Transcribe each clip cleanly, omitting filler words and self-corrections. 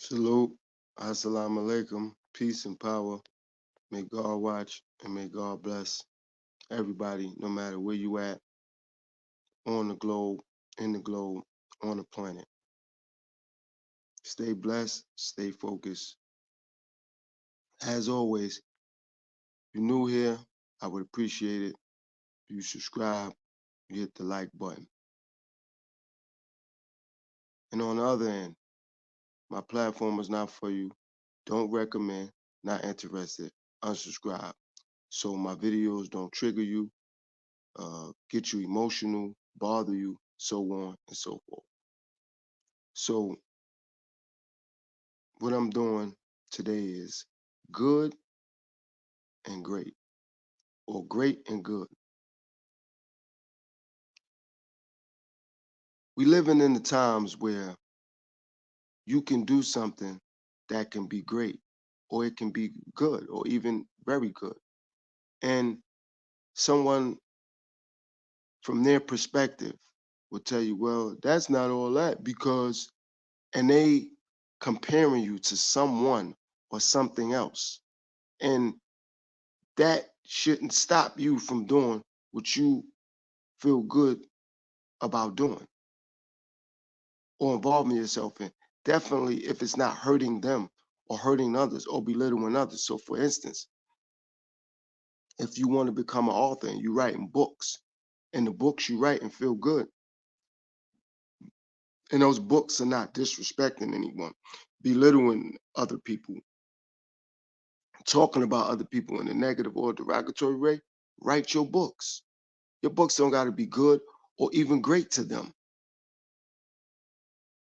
Salute. Assalamu alaikum. Peace and power. May God watch and may God bless everybody, no matter where you at, on the globe, in the globe, on the planet. Stay blessed, stay focused. As always, if you're new here, I would appreciate it if you subscribe, you hit the like button. And on the other end, my platform is not for you. Don't recommend, not interested, unsubscribe. So my videos don't trigger you, get you emotional, bother you, so on and so forth. So what I'm doing today is good and great, or great and good. We living in the times where you can do something that can be great, or it can be good, or even very good. And someone from their perspective will tell you, well, that's not all that because, and they comparing you to someone or something else. And that shouldn't stop you from doing what you feel good about doing or involving yourself in. Definitely if it's not hurting them or hurting others or belittling others. So for instance, if you want to become an author and you're writing books, and the books you write and feel good, and those books are not disrespecting anyone, belittling other people, talking about other people in a negative or derogatory way, write your books. Your books don't got to be good or even great to them.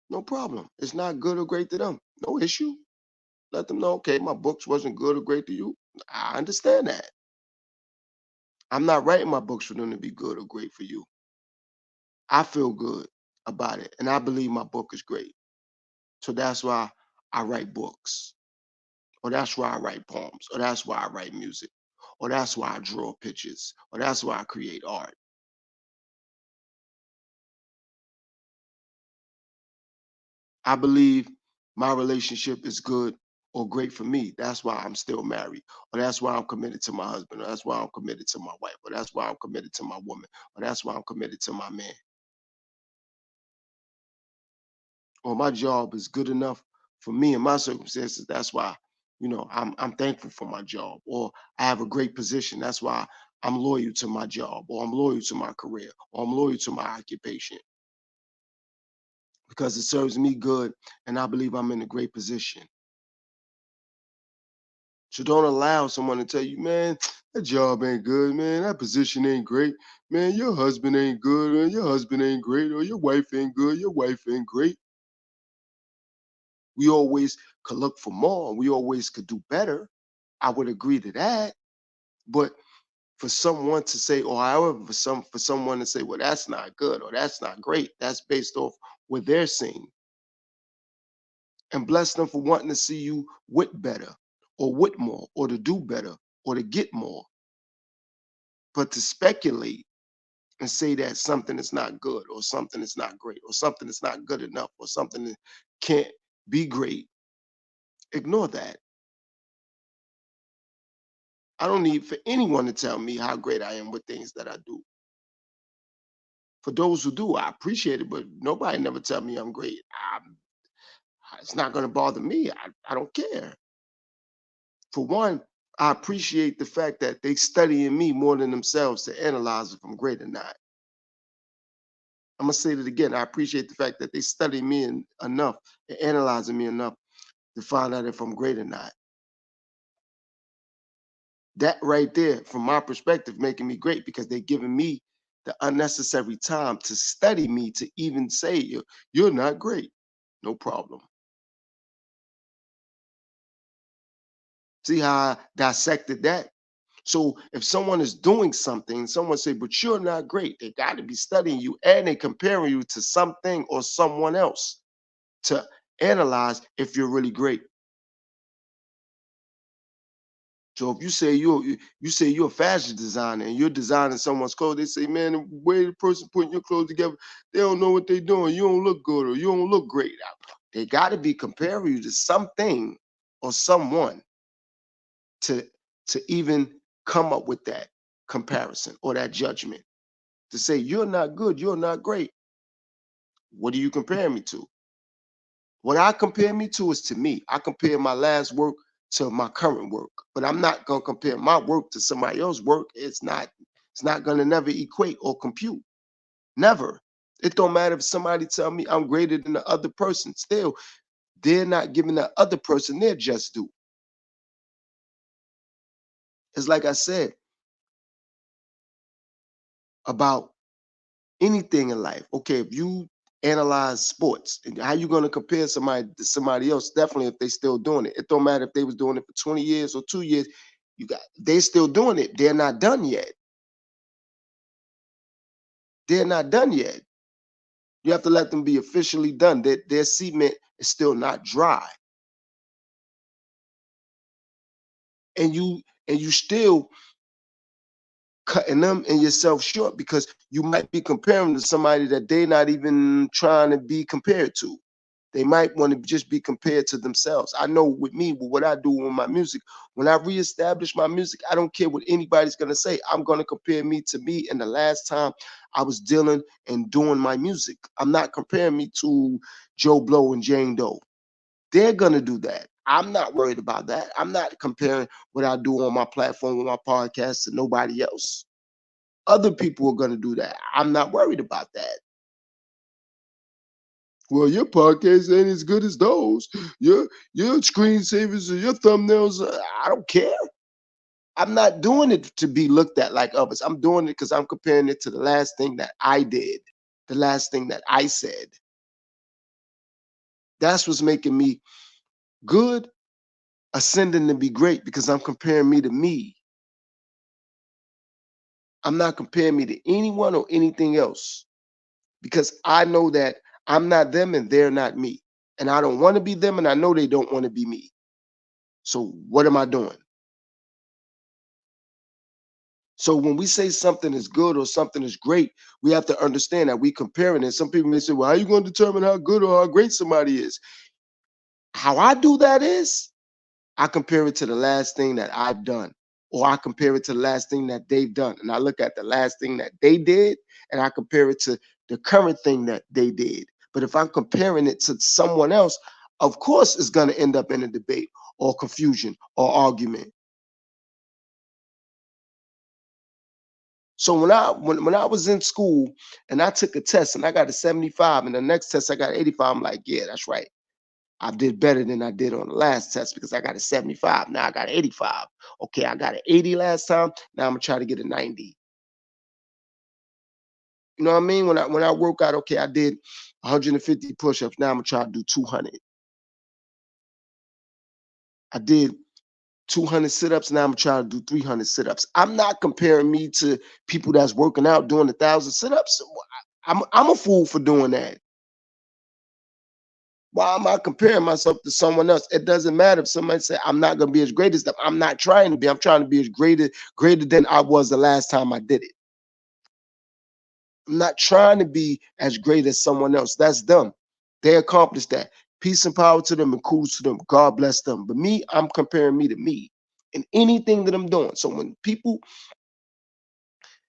No problem. It's not good or great to them. No issue. Let them know, okay, my books wasn't good or great to you. I understand that. I'm not writing my books for them to be good or great for you. I feel good about it, and I believe my book is great. So that's why I write books, or that's why I write poems, or that's why I write music, or that's why I draw pictures, or that's why I create art. I believe my relationship is good or great for me. That's why I'm still married, or that's why I'm committed to my husband, or that's why I'm committed to my wife, or that's why I'm committed to my woman, or that's why I'm committed to my man. Or my job is good enough for me and my circumstances. That's why, I'm thankful for my job, or I have a great position. That's why I'm loyal to my job, or I'm loyal to my career, or I'm loyal to my occupation because it serves me good, and I believe I'm in a great position. So don't allow someone to tell you, man, that job ain't good, man. That position ain't great, man. Your husband ain't good, or your husband ain't great, or your wife ain't good, your wife ain't great. We always could look for more. We always could do better. I would agree to that. But for someone to say, or however, for someone to say, well, that's not good or that's not great, that's based off what they're seeing. And bless them for wanting to see you with better, or with more, or to do better, or to get more. But to speculate and say that something is not good, or something is not great, or something is not good enough, or something that can't be great, ignore that. I don't need for anyone to tell me how great I am with things that I do. For those who do, I appreciate it, but nobody never tell me I'm great. It's not going to bother me. I don't care. For one, I appreciate the fact that they studying me more than themselves to analyze if I'm great or not. I'm gonna say it again. I appreciate the fact that they study me enough and analyzing me enough to find out if I'm great or not. That right there, from my perspective, making me great because they're giving me the unnecessary time to study me to even say you're not great. No problem. See how I dissected that? So if someone is doing something, someone say, but you're not great, they got to be studying you and they comparing you to something or someone else to analyze if you're really great. So if you say you say you're a fashion designer and you're designing someone's clothes, they say, man, the way the person putting your clothes together, they don't know what they're doing. You don't look good or you don't look great. They got to be comparing you to something or someone to even come up with that comparison or that judgment to say you're not good, you're not great. What are you comparing me to? What I compare me to is to me. I compare my last work to my current work, but I'm not gonna compare my work to somebody else's work. It's not gonna never equate or compute. Never. It don't matter if somebody tell me I'm greater than the other person. Still, they're not giving the other person their just due. It's like I said about anything in life. Okay, if you analyze sports, and how you gonna compare somebody to somebody else? Definitely, if they still doing it. It don't matter if they was doing it for 20 years or 2 years. They still doing it. They're not done yet. They're not done yet. You have to let them be officially done. Their cement is still not dry, and you still cutting them and yourself short because you might be comparing to somebody that they're not even trying to be compared to. They might want to just be compared to themselves. I know with me, with what I do with my music, when I reestablish my music, I don't care what anybody's gonna say. I'm gonna compare me to me and the last time I was dealing and doing my music. I'm not comparing me to Joe Blow and Jane Doe. They're gonna do that. I'm not worried about that. I'm not comparing what I do on my platform with my podcast to nobody else. Other people are gonna do that. I'm not worried about that. Well, your podcast ain't as good as those. Your screensavers or your thumbnails, I don't care. I'm not doing it to be looked at like others. I'm doing it because I'm comparing it to the last thing that I did, the last thing that I said. That's what's making me good, ascending to be great because I'm comparing me to me. I'm not comparing me to anyone or anything else because I know that I'm not them and they're not me. And I don't want to be them and I know they don't want to be me. So what am I doing? So when we say something is good or something is great, we have to understand that we comparing it. Some people may say, well, how are you going to determine how good or how great somebody is? How I do that is I compare it to the last thing that I've done, or I compare it to the last thing that they've done. And I look at the last thing that they did and I compare it to the current thing that they did. But if I'm comparing it to someone else, of course it's going to end up in a debate or confusion or argument. So when I was in school and I took a test and I got a 75 and the next test I got 85, I'm like, yeah, that's right. I did better than I did on the last test because I got a 75. Now I got an 85. Okay, I got an 80 last time. Now I'm gonna try to get a 90. You know what I mean? When I work out, okay, I did 150 push-ups. Now I'm gonna try to do 200. I did 200 sit-ups. Now I'm trying to do 300 sit-ups. I'm not comparing me to people that's working out doing 1,000 sit-ups. I'm a fool for doing that. Why am I comparing myself to someone else? It doesn't matter if somebody say I'm not gonna be as great as them. I'm not trying to be. I'm trying to be as greater than I was the last time I did it. I'm not trying to be as great as someone else. That's them. They accomplished that. Peace and power to them and kudos to them. God bless them. But me, I'm comparing me to me in anything that I'm doing. So when people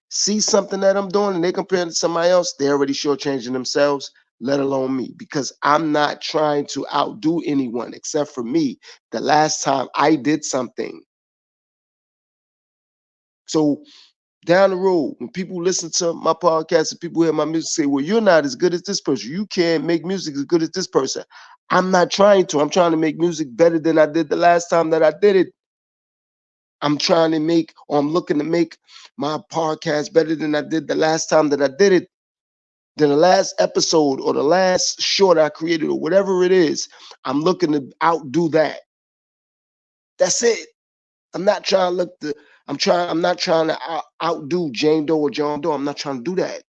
see something that I'm doing and they compare it to somebody else, they're already shortchanging themselves, let alone me, because I'm not trying to outdo anyone except for me. The last time I did something. So down the road, when people listen to my podcast and people hear my music say, well, you're not as good as this person. You can't make music as good as this person. I'm not trying to. I'm trying to make music better than I did the last time that I did it. I'm trying to make, or I'm looking to make my podcast better than I did the last time that I did it. Then the last episode or the last short I created or whatever it is, I'm looking to outdo that. That's it. I'm not trying to look the. I'm not trying to outdo Jane Doe or John Doe. I'm not trying to do that.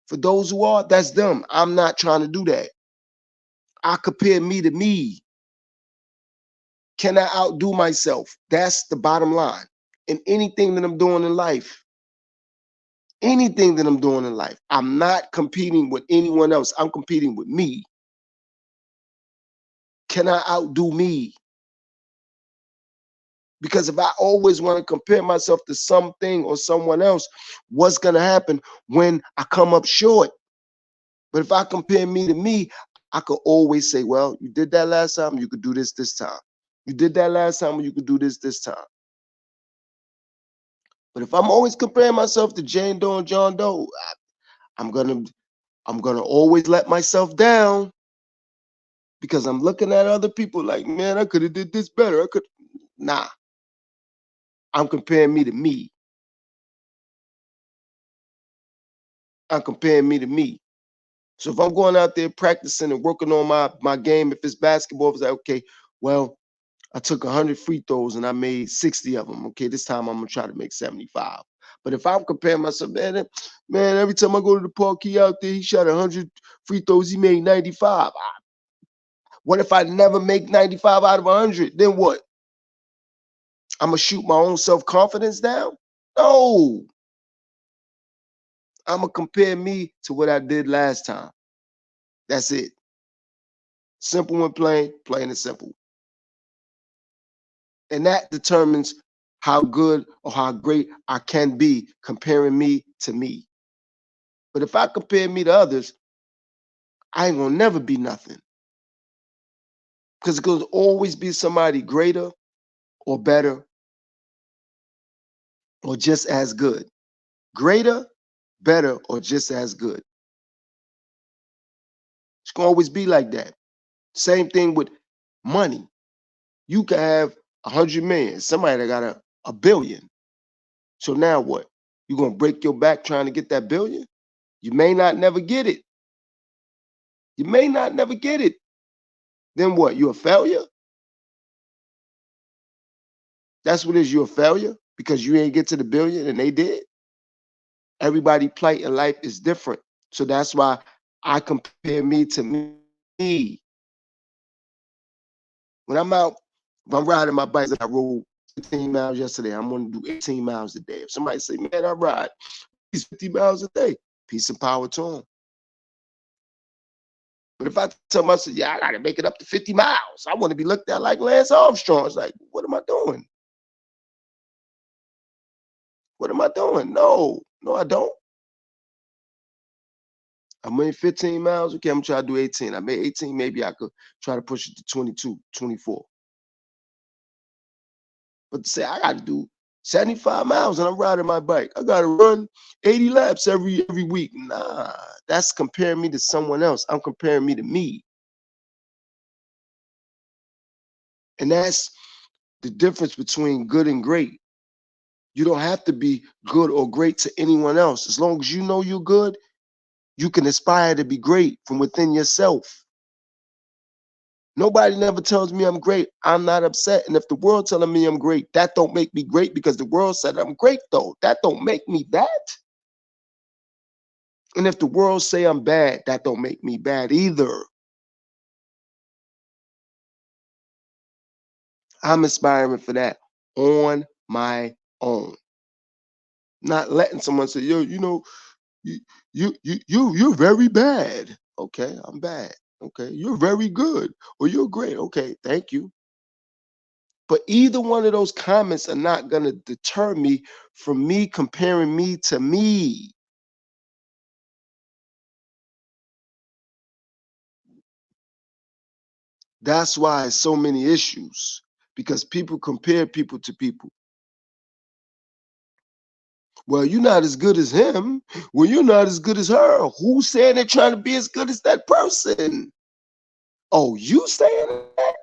For those who are, that's them. I'm not trying to do that. I compare me to me. Can I outdo myself? That's the bottom line. In anything that I'm doing in life, anything that I'm doing in life, I'm not competing with anyone else. I'm competing with me. Can I outdo me? Because if I always want to compare myself to something or someone else, what's going to happen when I come up short? But if I compare me to me, I could always say, well, you did that last time, you could do this time. You did that last time, you could do this time. But if I'm always comparing myself to Jane Doe and John Doe, I'm gonna always let myself down because I'm looking at other people like, man, I could have did this better. I could. Nah, I'm comparing me to me. I'm comparing me to me. So if I'm going out there practicing and working on my game, if it's basketball, it's like, okay, well, I took 100 free throws and I made 60 of them. Okay, this time I'm gonna try to make 75. But if I'm comparing myself, man, every time I go to the park, he out there, he shot 100 free throws, he made 95. What if I never make 95 out of 100? Then what? I'm gonna shoot my own self-confidence down? No, I'm gonna compare me to what I did last time. That's it. Simple and plain, plain and simple. And that determines how good or how great I can be comparing me to me. But if I compare me to others, I ain't gonna never be nothing. Because it's gonna always be somebody greater or better or just as good. Greater, better, or just as good. It's gonna always be like that. Same thing with money. You can have 100 million, somebody that got a billion. So now what? You gonna break your back trying to get that billion? You may not never get it. You may not never get it. Then what? You a failure? That's what it is. You a failure because you ain't get to the billion and they did. Everybody plight in life is different. So that's why I compare me to me. When I'm out, if I'm riding my bike, I rode 15 miles yesterday. I'm gonna do 18 miles a day. If somebody say, man, I ride these 50 miles a day, peace and power to them. But if I tell myself, yeah, I gotta make it up to 50 miles, I want to be looked at like Lance Armstrong. It's like, what am I doing? What am I doing? No, no, I don't. I made 15 miles. Okay, I'm trying to do 18. I made 18. Maybe I could try to push it to 22, 24. But to say I got to do 75 miles and I'm riding my bike, I got to run 80 laps every week. Nah, that's comparing me to someone else. I'm comparing me to me. And that's the difference between good and great. You don't have to be good or great to anyone else. As long as you know you're good, you can aspire to be great from within yourself. Nobody never tells me I'm great. I'm not upset. And if the world telling me I'm great, that don't make me great because the world said I'm great though. That don't make me that. And if the world say I'm bad, that don't make me bad either. I'm aspiring for that on my own. Not letting someone say, yo, you you're very bad. Okay, I'm bad. Okay, you're very good or you're great. Okay, thank you. But either one of those comments are not going to deter me from me comparing me to me. That's why so many issues because people compare people to people. Well, you're not as good as him. Well, you're not as good as her. Who's saying they're trying to be as good as that person? Oh, you saying that?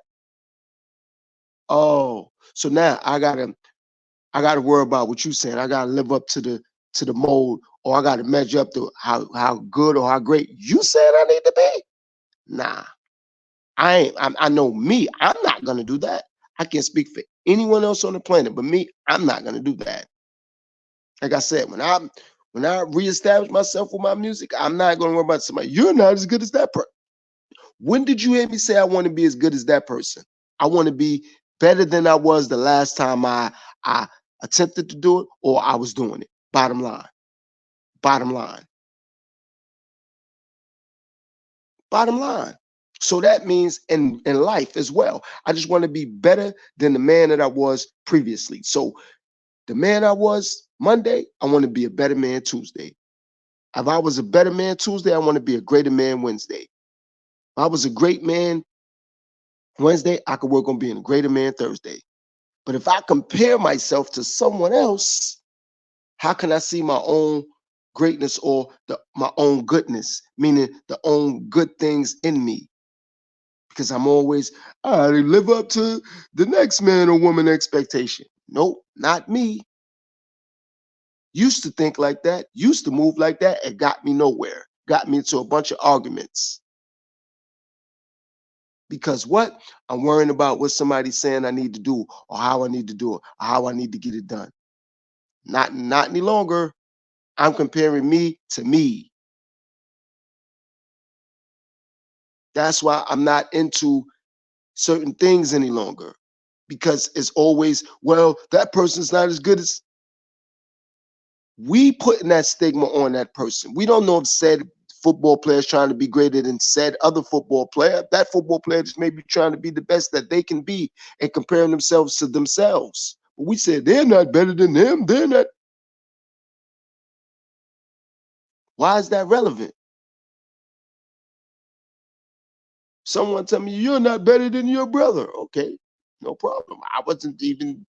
Oh, so now I gotta worry about what you saying. I gotta live up to the mold, or I gotta measure up to how good or how great you said I need to be. Nah, I ain't. I know me. I'm not gonna do that. I can't speak for anyone else on the planet, but me, I'm not gonna do that. Like I said, when I reestablish myself with my music, I'm not gonna worry about somebody. You're not as good as that person. When did you hear me say I want to be as good as that person? I want to be better than I was the last time I attempted to do it or I was doing it. Bottom line. Bottom line. Bottom line. So that means in life as well. I just want to be better than the man that I was previously. So the man I was Monday, I want to be a better man Tuesday. If I was a better man Tuesday, I want to be a greater man Wednesday. If I was a great man Wednesday, I could work on being a greater man Thursday. But if I compare myself to someone else, how can I see my own greatness or my own goodness, meaning the own good things in me? Because I'm always, I live up to the next man or woman expectation. Nope, not me. Used to think like that, used to move like that, and got me nowhere. Got me into a bunch of arguments. Because what? I'm worrying about what somebody's saying I need to do, or how I need to do it, or how I need to get it done. Not any longer. I'm comparing me to me. That's why I'm not into certain things any longer. Because it's always, well, that person's not as good as we putting that stigma on that person. We don't know if said football player is trying to be greater than said other football player. That football player just may be trying to be the best that they can be and comparing themselves to themselves. But we said they're not better than them. They're not. Why is that relevant? Someone tell me you're not better than your brother. Okay, no problem. I wasn't even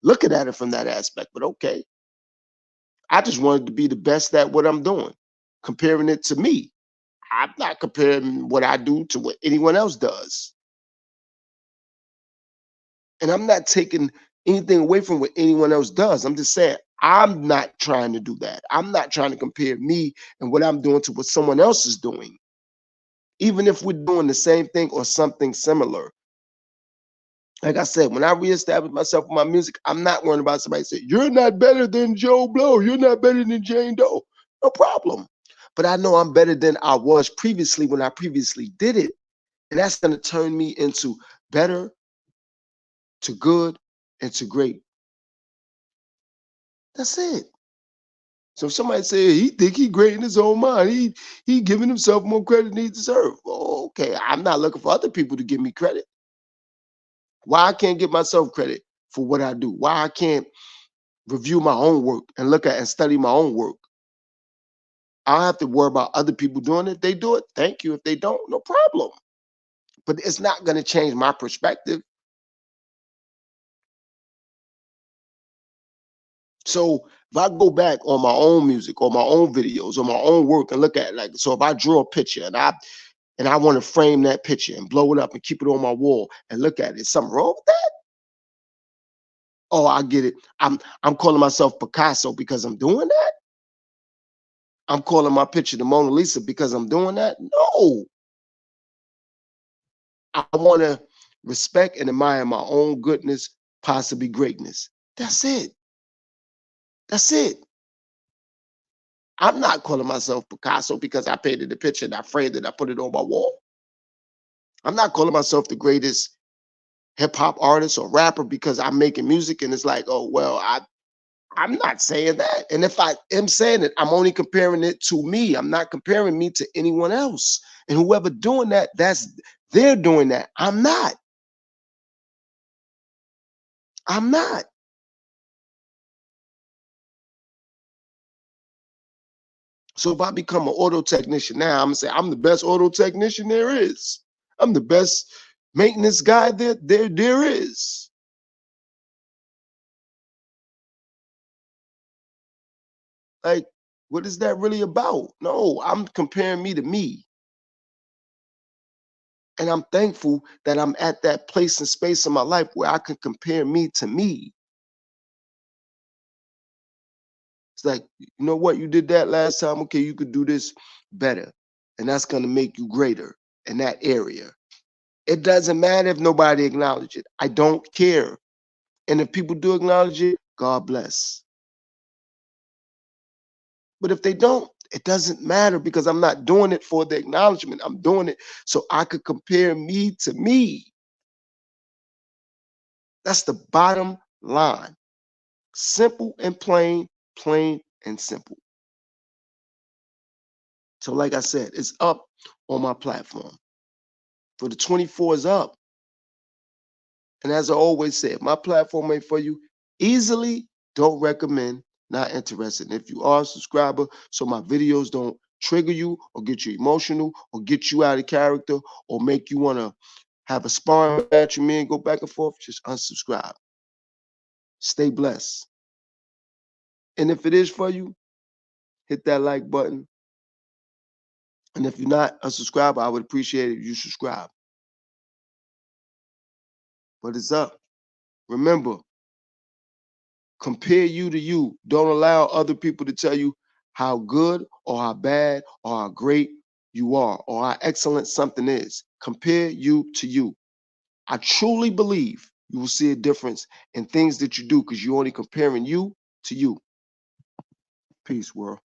looking at it from that aspect, but okay. I just wanted to be the best at what I'm doing, comparing it to me. I'm not comparing what I do to what anyone else does. And I'm not taking anything away from what anyone else does. I'm just saying, I'm not trying to do that. I'm not trying to compare me and what I'm doing to what someone else is doing, even if we're doing the same thing or something similar. Like I said, when I reestablish myself with my music, I'm not worrying about somebody saying, you're not better than Joe Blow. You're not better than Jane Doe. No problem. But I know I'm better than I was previously when I previously did it. And that's going to turn me into better, to good, and to great. That's it. So if somebody say he think he great in his own mind, he giving himself more credit than he deserves. Oh, okay, I'm not looking for other people to give me credit. Why I can't give myself credit for what I do? Why I can't review my own work and look at and study my own work? I don't have to worry about other people doing it. They do it. Thank you. If they don't, no problem. But it's not going to change my perspective. So if I go back on my own music or my own videos or my own work and look at it, like, so if I draw a picture and I want to frame that picture and blow it up and keep it on my wall and look at it, is something wrong with that? Oh, I get it. I'm calling myself Picasso because I'm doing that. I'm calling my picture the Mona Lisa because I'm doing that. No, I want to respect and admire my own goodness, possibly greatness. That's it. That's it. I'm not calling myself Picasso because I painted the picture and I framed it, I put it on my wall. I'm not calling myself the greatest hip hop artist or rapper because I'm making music and it's like, oh well, I'm not saying that. And if I am saying it, I'm only comparing it to me. I'm not comparing me to anyone else. And whoever doing that, they're doing that. I'm not. I'm not. So if I become an auto technician now, I'm gonna say I'm the best auto technician there is. I'm the best maintenance guy there is. Like, what is that really about? No, I'm comparing me to me. And I'm thankful that I'm at that place and space in my life where I can compare me to me. It's like, you know what, you did that last time. Okay, you could do this better. And that's going to make you greater in that area. It doesn't matter if nobody acknowledges it. I don't care. And if people do acknowledge it, God bless. But if they don't, it doesn't matter because I'm not doing it for the acknowledgement. I'm doing it so I could compare me to me. That's the bottom line. Simple and plain, plain and simple. So, like I said, it's up on my platform for the 24s up. And as I always say, if my platform ain't for you, easily don't recommend, not interested. And if you are a subscriber, so my videos don't trigger you or get you emotional or get you out of character or make you want to have a sparring match with me and go back and forth, just unsubscribe. Stay blessed. And if it is for you, hit that like button. And if you're not a subscriber, I would appreciate it if you subscribe. But it's up. Remember, compare you to you. Don't allow other people to tell you how good or how bad or how great you are or how excellent something is. Compare you to you. I truly believe you will see a difference in things that you do because you're only comparing you to you. Peace, world.